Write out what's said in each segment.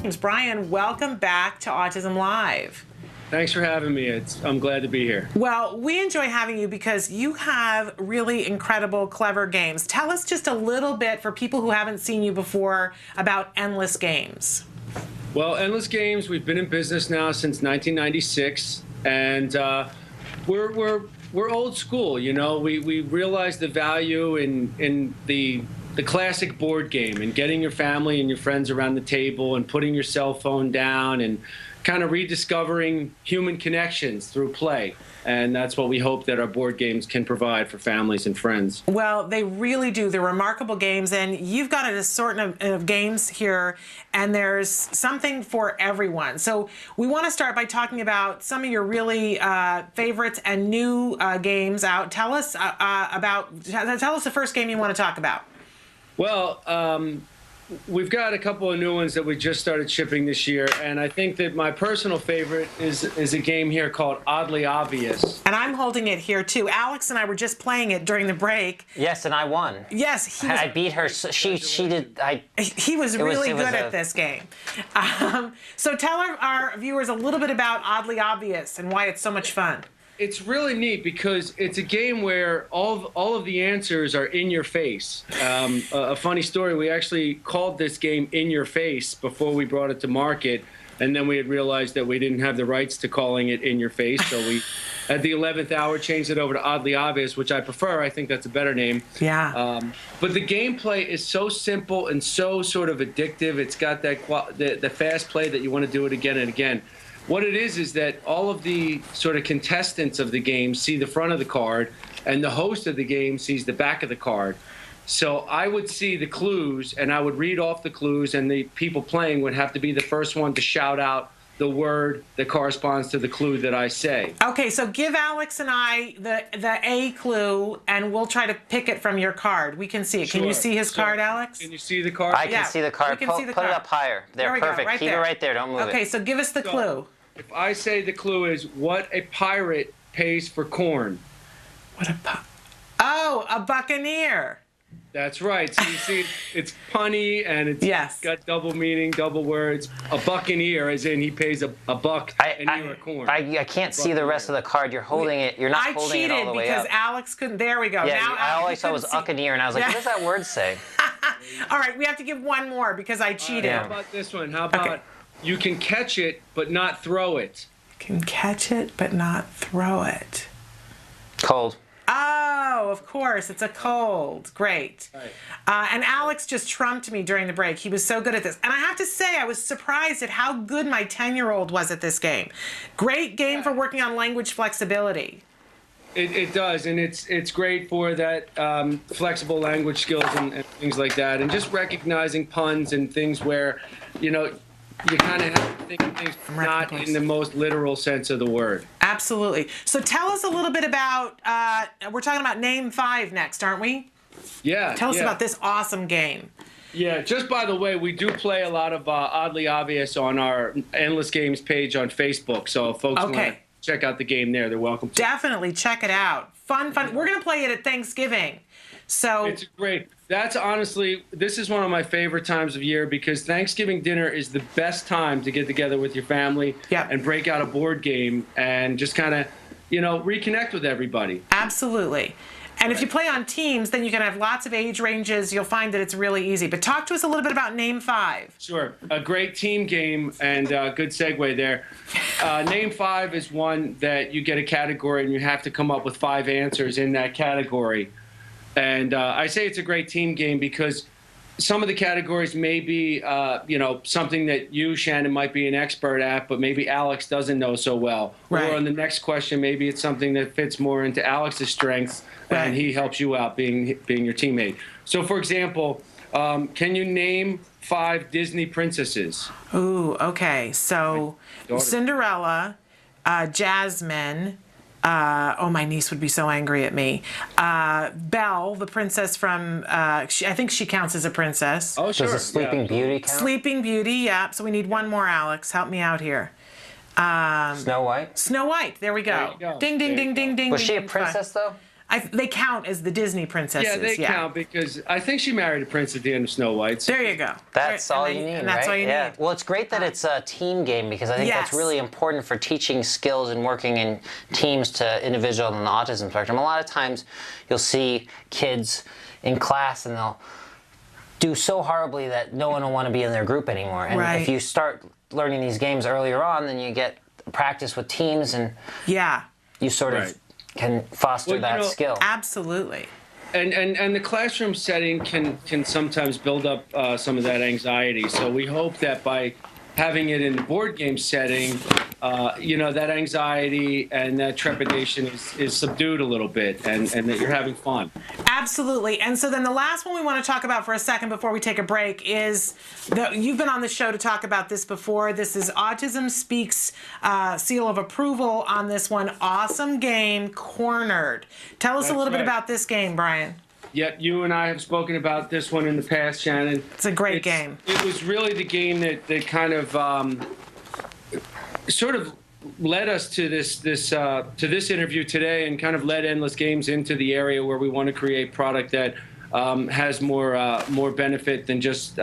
Games. Brian, welcome back to Autism Live. Thanks for having me. I'm glad to be here. Well, we enjoy having you because you have really incredible, clever games. Tell us just a little bit, for people who haven't seen you before, about Endless Games. Well, Endless Games, we've been in business now since 1996, and we're old school. You know, we realize the value in the classic board game and getting your family and your friends around the table and putting your cell phone down and kind of rediscovering human connections through play. And that's what we hope that our board games can provide for families and friends. Well, they really do. They're remarkable games, and you've got an assortment of games here, and there's something for everyone. So we want to start by talking about some of your really favorites and new games out. Tell us the first game you want to talk about. Well, we've got a couple of new ones that we just started shipping this year, and I think that my personal favorite is a game here called Oddly Obvious. And I'm holding it here too. Alex and I were just playing it during the break. Yes, and I won. Yes, I beat her. She did. He was really good at this game. So tell our viewers a little bit about Oddly Obvious and why it's so much fun. It's really neat because it's a game where all of the answers are in your face. A funny story, we actually called this game In Your Face before we brought it to market, and then we had realized that we didn't have the rights to calling it In Your Face, so we, at the 11th hour, changed it over to Oddly Obvious, which I prefer. I think that's a better name. Yeah. But the gameplay is so simple and so sort of addictive. It's got that the fast play that you want to do it again and again. What it is that all of the sort of contestants of the game see the front of the card, and the host of the game sees the back of the card. So I would see the clues, and I would read off the clues, and the people playing would have to be the first one to shout out the word that corresponds to the clue that I say. Okay, so give Alex and I the A clue, and we'll try to pick it from your card. We can see it. Sure. Can you see his card, Alex? Can you see the card? I can see the card. We can see the Put card. it up higher. There, we go, perfect. right Keep there. it right there. Don't move it. Okay, so give us the clue. If I say the clue is what a pirate pays for corn. A buccaneer. That's right. So you see, it's punny and it's got double meaning, double words. A buccaneer, as in he pays a buck an ear of corn. I can't see the rest of the card. You're holding it. You're not holding it all the way up. I cheated because Alex couldn't. There we go. Yeah, now all I saw was buccaneer, and I was like, what does that word say? All right, we have to give one more because I cheated. How about this one? How about you can catch it but not throw it? Can catch it but not throw it. Cold. Oh, of course, it's a cold. Great. Right. And Alex just trumped me during the break. He was so good at this. And I have to say, I was surprised at how good my 10-year-old was at this game. Great game for working on language flexibility. It does, and it's great for that flexible language skills and things like that, and just recognizing puns and things where, you know, you kind of have to think of things not in the most literal sense of the word. Absolutely. So tell us a little bit about, we're talking about NameFive next, aren't we? Yeah. Tell us about this awesome game. Yeah, just by the way, we do play a lot of Oddly Obvious on our Endless Games page on Facebook, so if folks want to check out the game there, they're welcome to. Definitely check it out. Fun. We're going to play it at Thanksgiving. So it's great. That's honestly, this is one of my favorite times of year because Thanksgiving dinner is the best time to get together with your family and break out a board game and just kind of, you know, reconnect with everybody. Absolutely. And if you play on teams, then you can have lots of age ranges. You'll find that it's really easy. But talk to us a little bit about NameFive. Sure. A great team game and good segue there. NameFive is one that you get a category and you have to come up with 5 answers in that category. And I say it's a great team game because some of the categories may be, you know, something that you, Shannon, might be an expert at, but maybe Alex doesn't know so well. Right. Or on the next question, maybe it's something that fits more into Alex's strengths, and he helps you out being your teammate. So, for example, can you name 5 Disney princesses? Ooh, okay. So Cinderella, Jasmine. Oh, my niece would be so angry at me. Belle, the princess from, I think she counts as a princess. Oh, sure. Does a Sleeping Beauty count? Sleeping Beauty, yeah. So we need one more, Alex. Help me out here. Snow White? Snow White. There we go. There you go. Ding, ding, ding, ding, ding. Was she a princess, though? They count as the Disney princesses. Yeah, they count because I think she married a prince at the end of Snow White. There you go. That's all you need, and that's right? all you need. Well, it's great that it's a team game because I think that's really important for teaching skills and working in teams to individuals on the autism spectrum. A lot of times you'll see kids in class and they'll do so horribly that no one will want to be in their group anymore. And if you start learning these games earlier on, then you get practice with teams and you sort of can foster that skill. Absolutely. And the classroom setting can sometimes build up some of that anxiety. So we hope that by having it in the board game setting, that anxiety and that trepidation is subdued a little bit, and that you're having fun. Absolutely. And so then the last one we want to talk about for a second before we take a break is you've been on the show to talk about this before. This is Autism Speaks seal of approval on this one. Awesome game, Korner'd. Tell us a little bit about this game, Brian. Yep, you and I have spoken about this one in the past, Shannon. It's a great game. It was really the game that kind of sort of led us to this interview today, and kind of led Endless Games into the area where we want to create product that has more benefit than just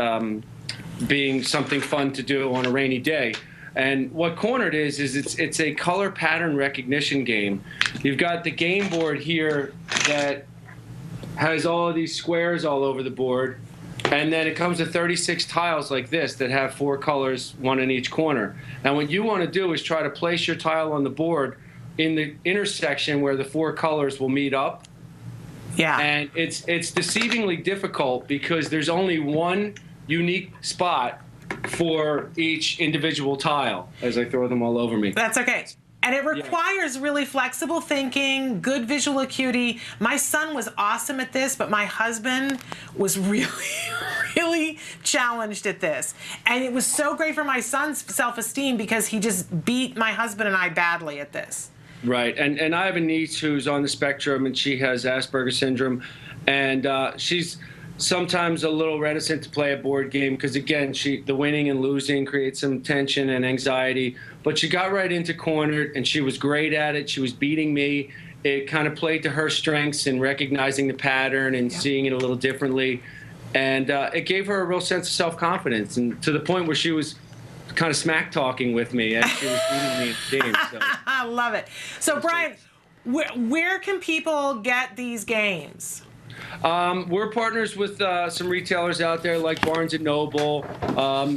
being something fun to do on a rainy day. And what Korner'd is it's a color pattern recognition game. You've got the game board here that has all of these squares all over the board, and then it comes to 36 tiles like this that have 4 colors, one in each corner. Now what you want to do is try to place your tile on the board in the intersection where the 4 colors will meet up. Yeah. And it's deceivingly difficult because there's only one unique spot for each individual tile as I throw them all over me. That's okay. And it requires really flexible thinking, good visual acuity. My son was awesome at this, but my husband was really challenged at this. And it was so great for my son's self-esteem because he just beat my husband and I badly at this. Right. And I have a niece who's on the spectrum, and she has Asperger's syndrome. And she's sometimes a little reticent to play a board game because, again, the winning and losing creates some tension and anxiety. But she got right into Korner'd, and she was great at it. She was beating me. It kind of played to her strengths in recognizing the pattern and seeing it a little differently. And it gave her a real sense of self-confidence, and to the point where she was kind of smack-talking with me as she was beating me in the game. So. I love it. So, Brian, where can people get these games? We're partners with some retailers out there like Barnes & Noble.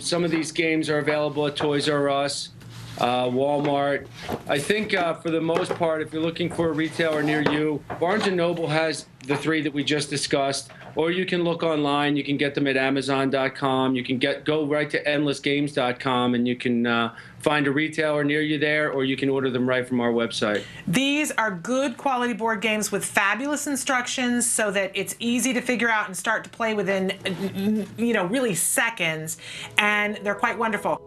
Some of these games are available at Toys R Us, Walmart. I think for the most part, if you're looking for a retailer near you, Barnes & Noble has the 3 that we just discussed, or you can look online. You can get them at Amazon.com. You can go right to EndlessGames.com, and you can find a retailer near you there, or you can order them right from our website. These are good quality board games with fabulous instructions so that it's easy to figure out and start to play within, really seconds, and they're quite wonderful.